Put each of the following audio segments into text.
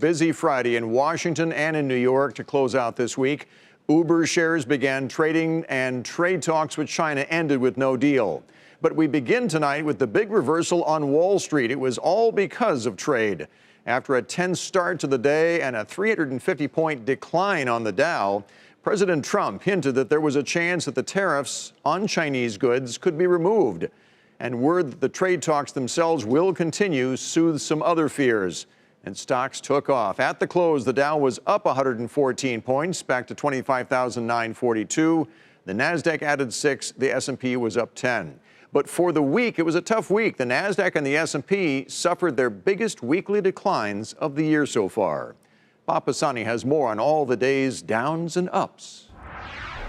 busy Friday in Washington and in New York to close out this week. Uber shares began trading and trade talks with China ended with no deal. But we begin tonight with the big reversal on Wall Street. It was all because of trade. After a tense start to the day and a 350-point decline on the Dow, President Trump hinted that there was a chance that the tariffs on Chinese goods could be removed. And word that the trade talks themselves will continue soothed some other fears. And stocks took off. At the close, the Dow was up 114 points, back to 25,942. The Nasdaq added 6. The S&P was up 10. But for the week, it was a tough week. The Nasdaq and the S&P suffered their biggest weekly declines of the year so far. Pisani has more on all the day's downs and ups.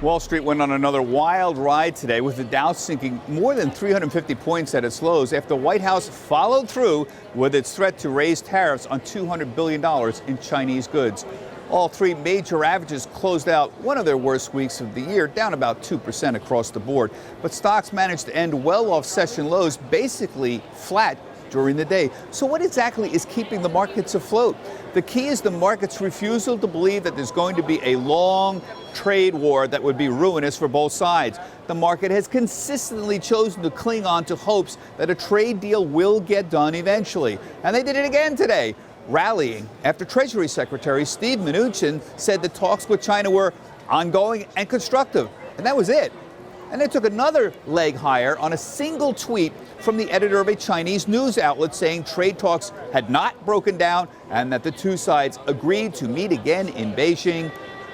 Wall Street went on another wild ride today, with the Dow sinking more than 350 points at its lows after the White House followed through with its threat to raise tariffs on $200 billion in Chinese goods. All three major averages closed out one of their worst weeks of the year, down about 2% across the board. But stocks managed to end well off session lows, basically flat during the day. So what exactly is keeping the markets afloat? The key is the market's refusal to believe that there's going to be a long trade war that would be ruinous for both sides. The market has consistently chosen to cling on to hopes that a trade deal will get done eventually. And they did it again today, rallying after Treasury Secretary Steve Mnuchin said the talks with China were ongoing and constructive. And that was it. And it took another leg higher on a single tweet from the editor of a Chinese news outlet saying trade talks had not broken down and that the two sides agreed to meet again in Beijing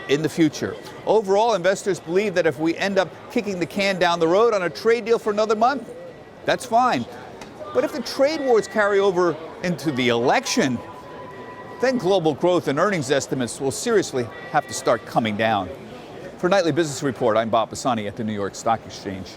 in the future. Overall, investors believe that if we end up kicking the can down the road on a trade deal for another month, that's fine. But if the trade wars carry over into the election, then global growth and earnings estimates will seriously have to start coming down. For Nightly Business Report, I'm Bob Pisani at the New York Stock Exchange.